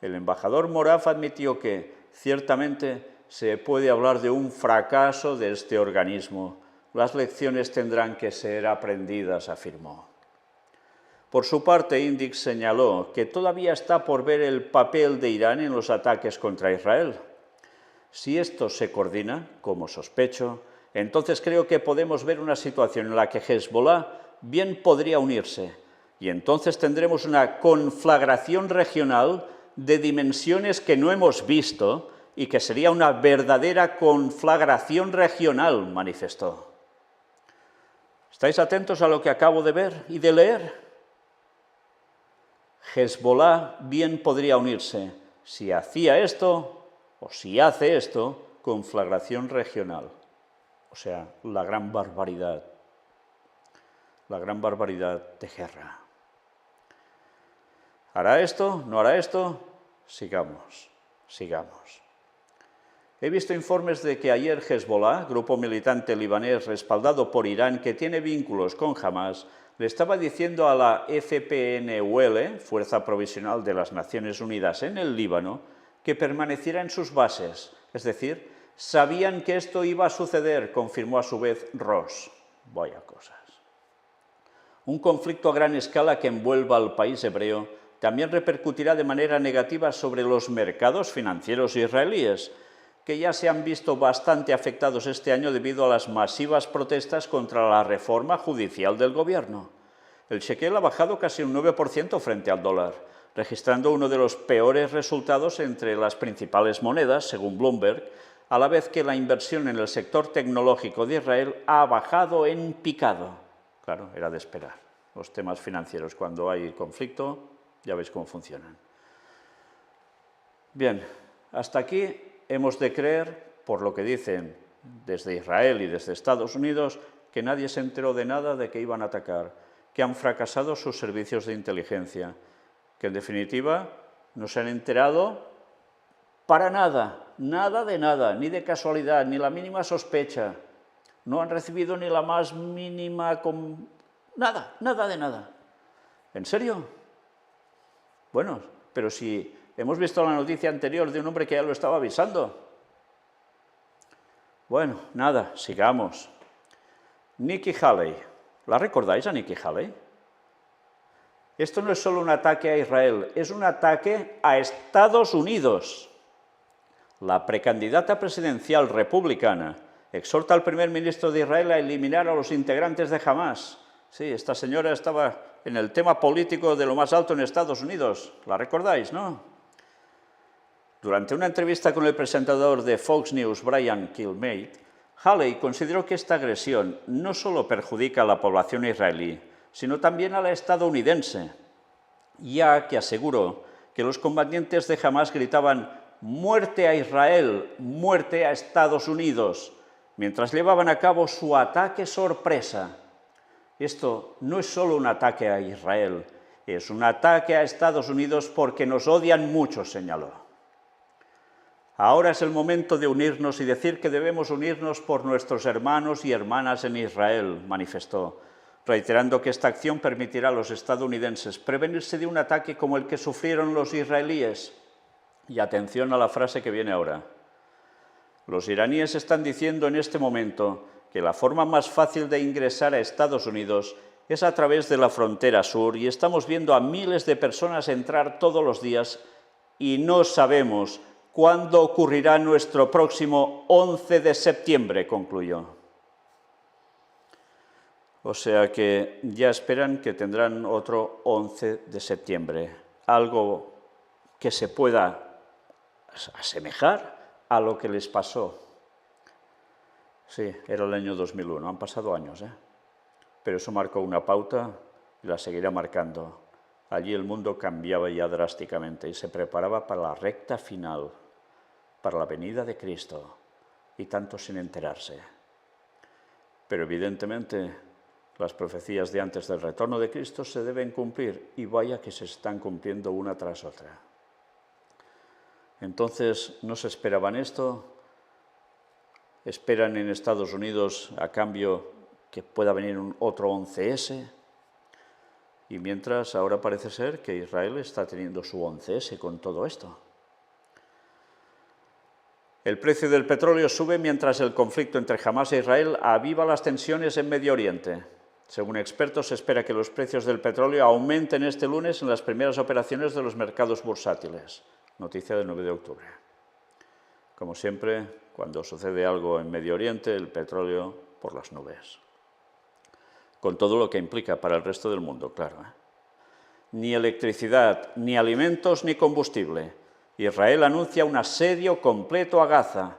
El embajador Morav admitió que, ciertamente, se puede hablar de un fracaso de este organismo. Las lecciones tendrán que ser aprendidas, afirmó. Por su parte, Indyk señaló que todavía está por ver el papel de Irán en los ataques contra Israel. Si esto se coordina, como sospecho, entonces creo que podemos ver una situación en la que Hezbollah bien podría unirse, y entonces tendremos una conflagración regional de dimensiones que no hemos visto y que sería una verdadera conflagración regional, manifestó. ¿Estáis atentos a lo que acabo de ver y de leer? Hezbollah bien podría unirse. Si hacía esto, o si hace esto, conflagración regional. O sea, la gran barbaridad de guerra. ¿Hará esto? ¿No hará esto? Sigamos. He visto informes de que ayer Hezbollah, grupo militante libanés respaldado por Irán que tiene vínculos con Hamás, le estaba diciendo a la FPNUL, Fuerza Provisional de las Naciones Unidas en el Líbano, que permaneciera en sus bases, es decir, sabían que esto iba a suceder, confirmó a su vez Ross. Vaya cosas. Un conflicto a gran escala que envuelva al país hebreo también repercutirá de manera negativa sobre los mercados financieros israelíes, que ya se han visto bastante afectados este año debido a las masivas protestas contra la reforma judicial del gobierno. El shekel ha bajado casi un 9% frente al dólar, registrando uno de los peores resultados entre las principales monedas, según Bloomberg, a la vez que la inversión en el sector tecnológico de Israel ha bajado en picado. Claro, era de esperar. Los temas financieros, cuando hay conflicto, ya veis cómo funcionan. Bien, hasta aquí hemos de creer, por lo que dicen desde Israel y desde Estados Unidos, que nadie se enteró de nada de que iban a atacar, que han fracasado sus servicios de inteligencia, que en definitiva no se han enterado para nada, nada de nada, ni de casualidad, ni la mínima sospecha. No han recibido ni la más mínima... Nada, nada de nada. ¿En serio? Bueno, pero si hemos visto la noticia anterior de un hombre que ya lo estaba avisando. Bueno, nada, sigamos. Nikki Haley. ¿La recordáis a Nikki Haley? Esto no es solo un ataque a Israel, es un ataque a Estados Unidos. La precandidata presidencial republicana exhorta al primer ministro de Israel a eliminar a los integrantes de Hamás. Sí, esta señora estaba en el tema político de lo más alto en Estados Unidos. ¿La recordáis, no? Durante una entrevista con el presentador de Fox News, Brian Kilmeade, Haley consideró que esta agresión no solo perjudica a la población israelí, sino también a la estadounidense, ya que aseguró que los combatientes de Hamás gritaban «muerte a Israel, muerte a Estados Unidos», mientras llevaban a cabo su ataque sorpresa. Esto no es solo un ataque a Israel, es un ataque a Estados Unidos porque nos odian mucho, señaló. Ahora es el momento de unirnos y decir que debemos unirnos por nuestros hermanos y hermanas en Israel, manifestó, reiterando que esta acción permitirá a los estadounidenses prevenirse de un ataque como el que sufrieron los israelíes. Y atención a la frase que viene ahora. Los iraníes están diciendo en este momento que la forma más fácil de ingresar a Estados Unidos es a través de la frontera sur y estamos viendo a miles de personas entrar todos los días y no sabemos cuándo ocurrirá nuestro próximo 11 de septiembre, concluyó. O sea que ya esperan que tendrán otro 11 de septiembre, algo que se pueda asemejar a lo que les pasó. Sí, era el año 2001, han pasado años, pero eso marcó una pauta y la seguirá marcando. Allí el mundo cambiaba ya drásticamente y se preparaba para la recta final, para la venida de Cristo, y tanto sin enterarse. Pero evidentemente las profecías de antes del retorno de Cristo se deben cumplir, y vaya que se están cumpliendo una tras otra. Entonces, ¿no se esperaban esto? ¿Esperan en Estados Unidos a cambio que pueda venir un otro 11S? Y mientras, ahora parece ser que Israel está teniendo su 11S con todo esto. El precio del petróleo sube mientras el conflicto entre Hamás e Israel aviva las tensiones en Medio Oriente. Según expertos, se espera que los precios del petróleo aumenten este lunes en las primeras operaciones de los mercados bursátiles. Noticia del 9 de octubre. Como siempre, cuando sucede algo en Medio Oriente, el petróleo por las nubes. Con todo lo que implica para el resto del mundo, claro. Ni electricidad, ni alimentos, ni combustible. Israel anuncia un asedio completo a Gaza.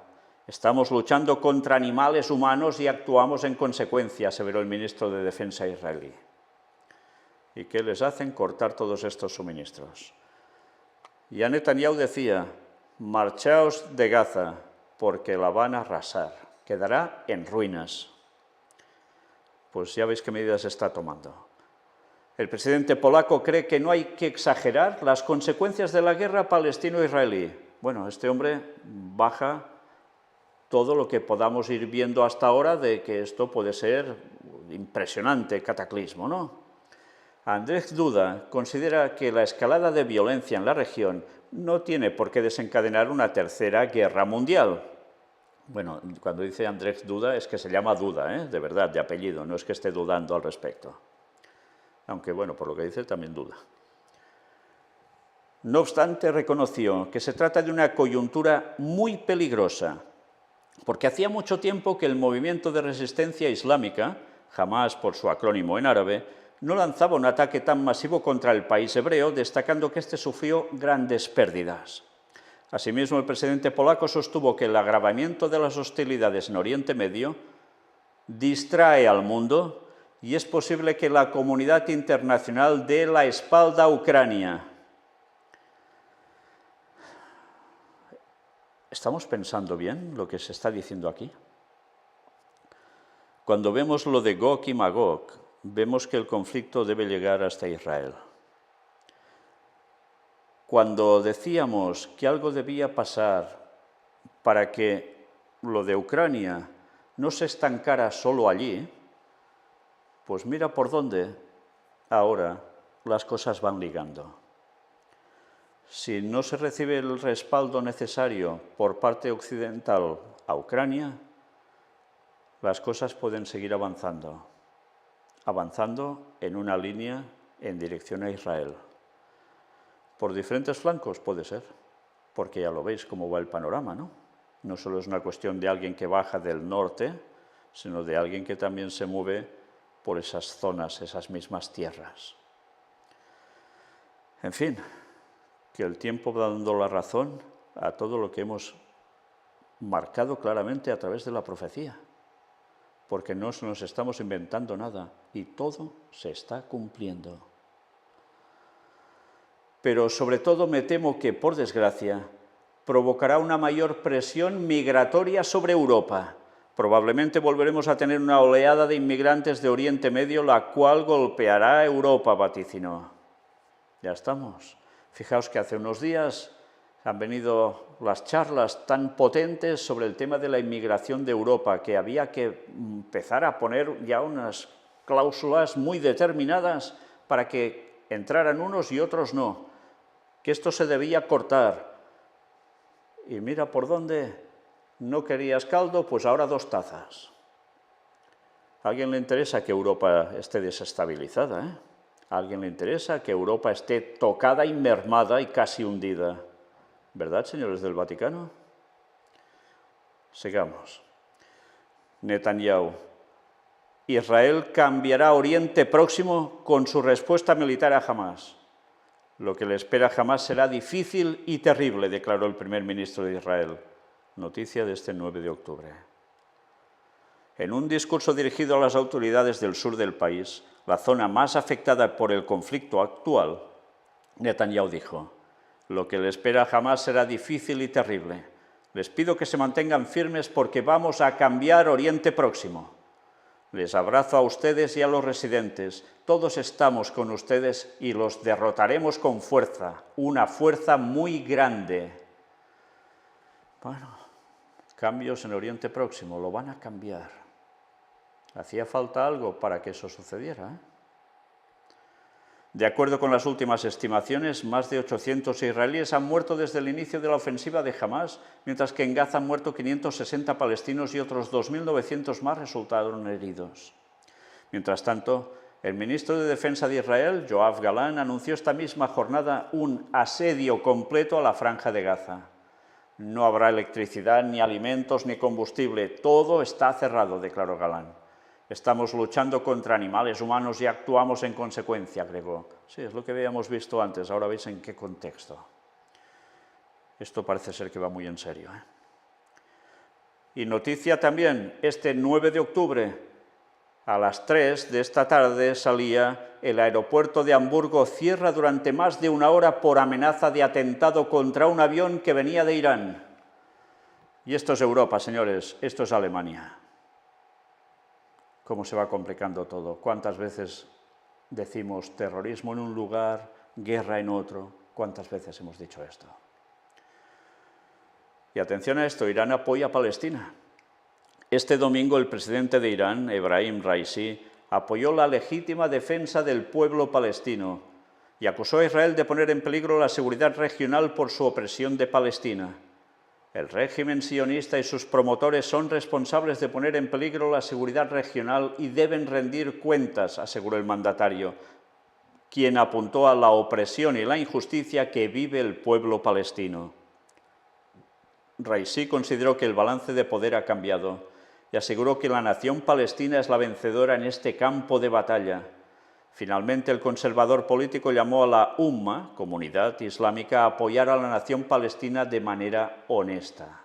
Estamos luchando contra animales humanos y actuamos en consecuencia, aseveró el ministro de Defensa israelí. ¿Y qué les hacen? Cortar todos estos suministros. Ya Netanyahu decía, marchaos de Gaza, porque la van a arrasar, quedará en ruinas. Pues ya veis qué medidas está tomando. El presidente polaco cree que no hay que exagerar las consecuencias de la guerra palestino-israelí. Bueno, este hombre baja todo lo que podamos ir viendo hasta ahora de que esto puede ser impresionante cataclismo, ¿no? Andrzej Duda considera que la escalada de violencia en la región no tiene por qué desencadenar una tercera guerra mundial. Bueno, cuando dice Andrzej Duda es que se llama Duda, de verdad, de apellido, no es que esté dudando al respecto. Aunque, bueno, por lo que dice también duda. No obstante, reconoció que se trata de una coyuntura muy peligrosa, porque hacía mucho tiempo que el movimiento de resistencia islámica, Hamás por su acrónimo en árabe, no lanzaba un ataque tan masivo contra el país hebreo, destacando que este sufrió grandes pérdidas. Asimismo, el presidente polaco sostuvo que el agravamiento de las hostilidades en Oriente Medio distrae al mundo y es posible que la comunidad internacional dé la espalda a Ucrania. ¿Estamos pensando bien lo que se está diciendo aquí? Cuando vemos lo de Gog y Magog, vemos que el conflicto debe llegar hasta Israel. Cuando decíamos que algo debía pasar para que lo de Ucrania no se estancara solo allí, pues mira por dónde ahora las cosas van ligando. Si no se recibe el respaldo necesario por parte occidental a Ucrania, las cosas pueden seguir avanzando en una línea en dirección a Israel. Por diferentes flancos puede ser, porque ya lo veis cómo va el panorama, ¿no? No solo es una cuestión de alguien que baja del norte, sino de alguien que también se mueve por esas zonas, esas mismas tierras. En fin, que el tiempo va dando la razón a todo lo que hemos marcado claramente a través de la profecía, porque no nos estamos inventando nada y todo se está cumpliendo. Pero sobre todo me temo que, por desgracia, provocará una mayor presión migratoria sobre Europa. Probablemente volveremos a tener una oleada de inmigrantes de Oriente Medio, la cual golpeará a Europa, vaticinó. Ya estamos. Fijaos que hace unos días han venido las charlas tan potentes sobre el tema de la inmigración de Europa, que había que empezar a poner ya unas cláusulas muy determinadas para que entraran unos y otros no, que esto se debía cortar. Y mira por dónde, no querías caldo, pues ahora 2 tazas. ¿A alguien le interesa que Europa esté desestabilizada? ¿A alguien le interesa que Europa esté tocada y mermada y casi hundida? ¿Verdad, señores del Vaticano? Sigamos. Netanyahu. Israel cambiará Oriente Próximo con su respuesta militar a Hamás. Lo que le espera a Hamás será difícil y terrible, declaró el primer ministro de Israel. Noticia de este 9 de octubre. En un discurso dirigido a las autoridades del sur del país, la zona más afectada por el conflicto actual, Netanyahu dijo: lo que le espera a Hamás será difícil y terrible. Les pido que se mantengan firmes porque vamos a cambiar Oriente Próximo. Les abrazo a ustedes y a los residentes. Todos estamos con ustedes y los derrotaremos con fuerza, una fuerza muy grande. Bueno, cambios en Oriente Próximo, lo van a cambiar. Hacía falta algo para que eso sucediera, ¿eh? De acuerdo con las últimas estimaciones, más de 800 israelíes han muerto desde el inicio de la ofensiva de Hamás, mientras que en Gaza han muerto 560 palestinos y otros 2.900 más resultaron heridos. Mientras tanto, el ministro de Defensa de Israel, Yoav Galán, anunció esta misma jornada un asedio completo a la franja de Gaza. No habrá electricidad, ni alimentos, ni combustible. Todo está cerrado, declaró Galán. Estamos luchando contra animales humanos y actuamos en consecuencia, agregó. Sí, es lo que habíamos visto antes, ahora veis en qué contexto. Esto parece ser que va muy en serio, ¿eh? Y noticia también, este 9 de octubre, a las 3 de esta tarde salía el aeropuerto de Hamburgo, cierra durante más de 1 hora por amenaza de atentado contra un avión que venía de Irán. Y esto es Europa, señores, esto es Alemania. Cómo se va complicando todo. ¿Cuántas veces decimos terrorismo en un lugar, guerra en otro? ¿Cuántas veces hemos dicho esto? Y atención a esto, Irán apoya a Palestina. Este domingo el presidente de Irán, Ebrahim Raisi, apoyó la legítima defensa del pueblo palestino y acusó a Israel de poner en peligro la seguridad regional por su opresión de Palestina. El régimen sionista y sus promotores son responsables de poner en peligro la seguridad regional y deben rendir cuentas, aseguró el mandatario, quien apuntó a la opresión y la injusticia que vive el pueblo palestino. Raisi consideró que el balance de poder ha cambiado y aseguró que la nación palestina es la vencedora en este campo de batalla. Finalmente, el conservador político llamó a la Umma, comunidad islámica, a apoyar a la nación palestina de manera honesta.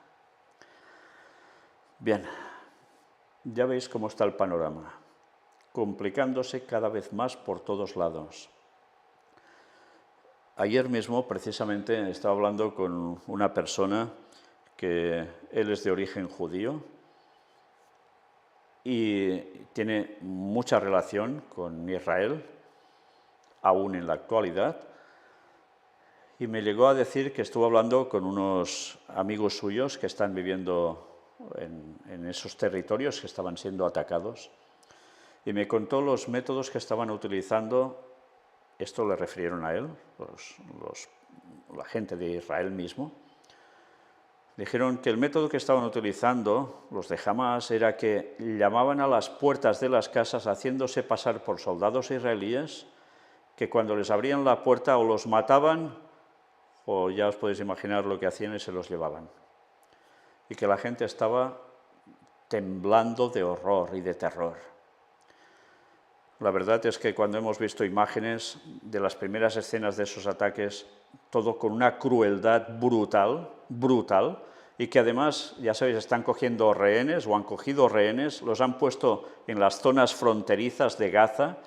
Bien, ya veis cómo está el panorama, complicándose cada vez más por todos lados. Ayer mismo, precisamente, estaba hablando con una persona que él es de origen judío y tiene mucha relación con Israel, aún en la actualidad. Y me llegó a decir que estuvo hablando con unos amigos suyos que están viviendo en esos territorios que estaban siendo atacados. Y me contó los métodos que estaban utilizando, esto le refirieron a él, la gente de Israel mismo. Dijeron que el método que estaban utilizando los de Hamás era que llamaban a las puertas de las casas haciéndose pasar por soldados israelíes, que cuando les abrían la puerta o los mataban o ya os podéis imaginar lo que hacían y se los llevaban. Y que la gente estaba temblando de horror y de terror. La verdad es que cuando hemos visto imágenes de las primeras escenas de esos ataques, todo con una crueldad brutal, y que además, ya sabéis, están cogiendo rehenes o han cogido rehenes, los han puesto en las zonas fronterizas de Gaza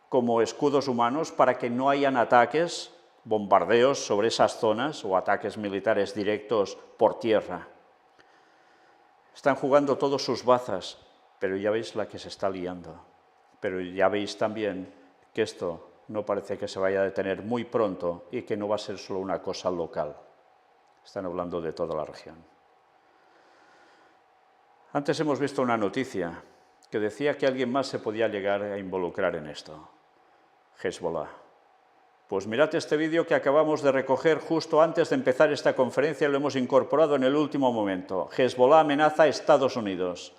como escudos humanos para que no hayan ataques, bombardeos sobre esas zonas o ataques militares directos por tierra. Están jugando todos sus bazas, pero ya veis la que se está liando. Pero ya veis también que esto no parece que se vaya a detener muy pronto y que no va a ser solo una cosa local. Están hablando de toda la región. Antes hemos visto una noticia que decía que alguien más se podía llegar a involucrar en esto. Hezbollah. Pues mirad este vídeo que acabamos de recoger justo antes de empezar esta conferencia y lo hemos incorporado en el último momento. Hezbollah amenaza a Estados Unidos.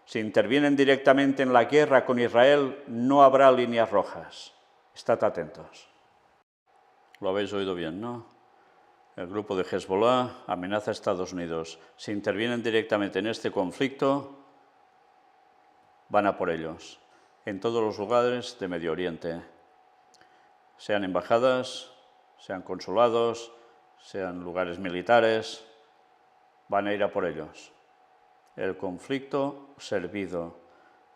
Si intervienen directamente en la guerra con Israel, no habrá líneas rojas. Estad atentos. Lo habéis oído bien, ¿no? El grupo de Hezbollah amenaza a Estados Unidos. Si intervienen directamente en este conflicto, van a por ellos. En todos los lugares de Medio Oriente. Sean embajadas, sean consulados, sean lugares militares, van a ir a por ellos. El conflicto servido.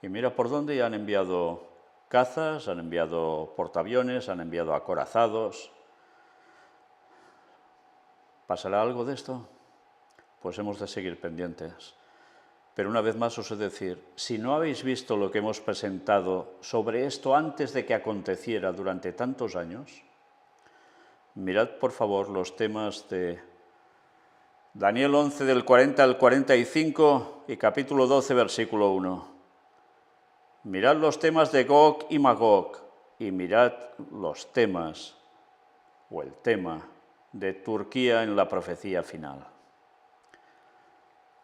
Y mira por dónde ya han enviado cazas, han enviado portaaviones, han enviado acorazados. ¿Pasará algo de esto? Pues hemos de seguir pendientes. Pero una vez más os he de decir, si no habéis visto lo que hemos presentado sobre esto antes de que aconteciera durante tantos años, mirad por favor los temas de Daniel 11 del 40 al 45 y capítulo 12 versículo 1. Mirad los temas de Gog y Magog y mirad los temas o el tema de Turquía en la profecía final.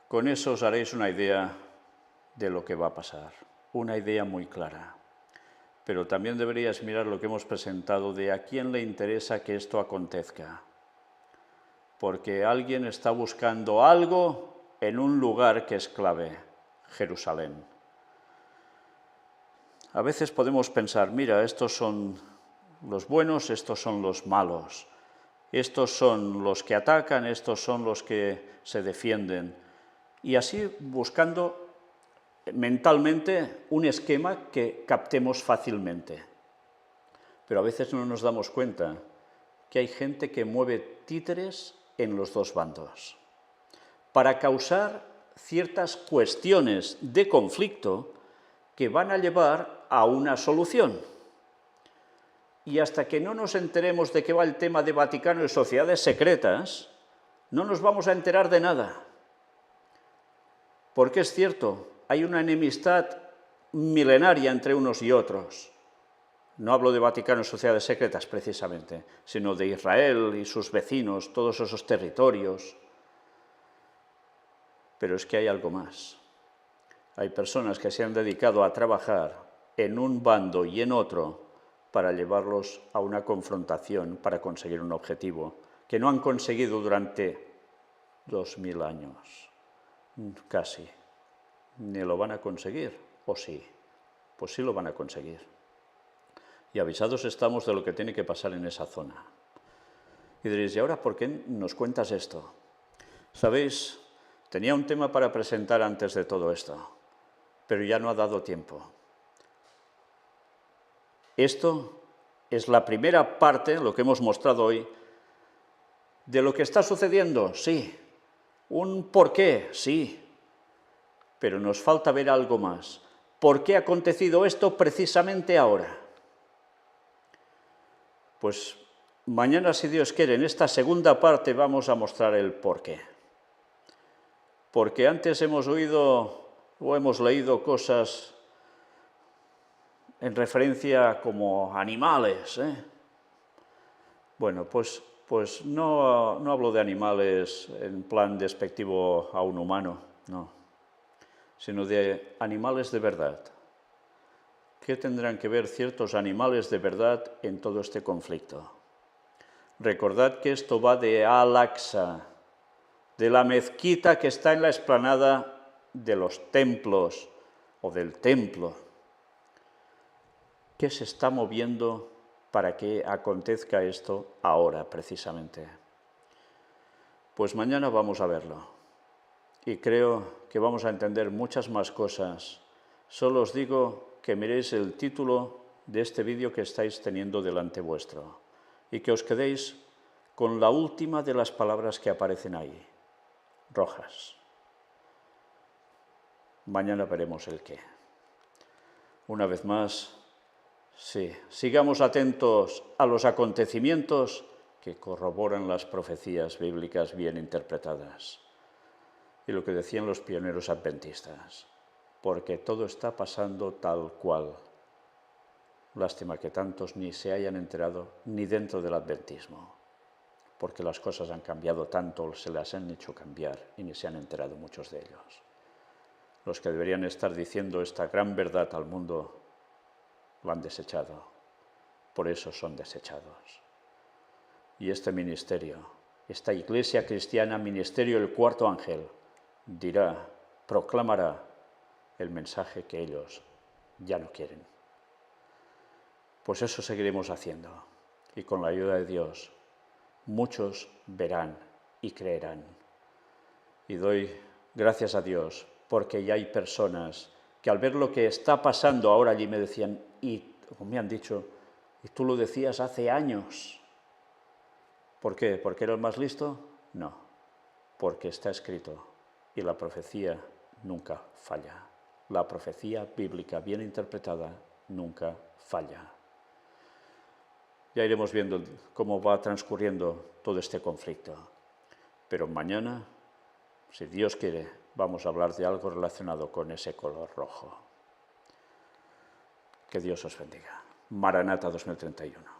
Con eso os haréis una idea de lo que va a pasar, una idea muy clara. Pero también deberíais mirar lo que hemos presentado de a quién le interesa que esto acontezca. Porque alguien está buscando algo en un lugar que es clave, Jerusalén. A veces podemos pensar, mira, estos son los buenos, estos son los malos, estos son los que atacan, estos son los que se defienden. Y así buscando mentalmente un esquema que captemos fácilmente. Pero a veces no nos damos cuenta que hay gente que mueve títeres en los dos bandos para causar ciertas cuestiones de conflicto que van a llevar a una solución. Y hasta que no nos enteremos de qué va el tema de Vaticano y sociedades secretas, no nos vamos a enterar de nada. Porque es cierto, hay una enemistad milenaria entre unos y otros. No hablo de Vaticano y sociedades secretas precisamente, sino de Israel y sus vecinos, todos esos territorios. Pero es que hay algo más. Hay personas que se han dedicado a trabajar en un bando y en otro para llevarlos a una confrontación para conseguir un objetivo que no han conseguido durante 2000 años. Casi. Ni lo van a conseguir, ¿o sí? Pues sí lo van a conseguir. Y avisados estamos de lo que tiene que pasar en esa zona. Y diréis, ¿y ahora por qué nos cuentas esto? Sabéis, tenía un tema para presentar antes de todo esto, pero ya no ha dado tiempo. Esto es la primera parte, lo que hemos mostrado hoy, de lo que está sucediendo, sí. Un porqué, sí. Pero nos falta ver algo más. ¿Por qué ha acontecido esto precisamente ahora? Pues mañana, si Dios quiere, en esta segunda parte vamos a mostrar el porqué. Porque antes hemos oído o hemos leído cosas en referencia como animales, Bueno, pues no hablo de animales en plan despectivo a un humano, no, sino de animales de verdad. ¿Qué tendrán que ver ciertos animales de verdad en todo este conflicto? Recordad que esto va de Al-Aqsa, de la mezquita que está en la explanada de los templos o del templo. ¿Qué se está moviendo para que acontezca esto ahora, precisamente? Pues mañana vamos a verlo. Y creo que vamos a entender muchas más cosas. Solo os digo que miréis el título de este vídeo que estáis teniendo delante vuestro y que os quedéis con la última de las palabras que aparecen ahí, rojas. Mañana veremos el qué. Una vez más, sí, sigamos atentos a los acontecimientos que corroboran las profecías bíblicas bien interpretadas. Y lo que decían los pioneros adventistas, porque todo está pasando tal cual. Lástima que tantos ni se hayan enterado ni dentro del adventismo, porque las cosas han cambiado tanto, se las han hecho cambiar y ni se han enterado muchos de ellos. Los que deberían estar diciendo esta gran verdad al mundo lo han desechado, por eso son desechados. Y este ministerio, esta iglesia cristiana, ministerio del cuarto ángel, dirá, proclamará el mensaje que ellos ya no quieren. Pues eso seguiremos haciendo, y con la ayuda de Dios, muchos verán y creerán. Y doy gracias a Dios, porque ya hay personas que al ver lo que está pasando ahora allí me decían, y me han dicho, y tú lo decías hace años. ¿Por qué? ¿Porque era el más listo? No, porque está escrito, y la profecía nunca falla. La profecía bíblica bien interpretada nunca falla. Ya iremos viendo cómo va transcurriendo todo este conflicto. Pero mañana, si Dios quiere, vamos a hablar de algo relacionado con ese color rojo. Que Dios os bendiga. Maranata 2031.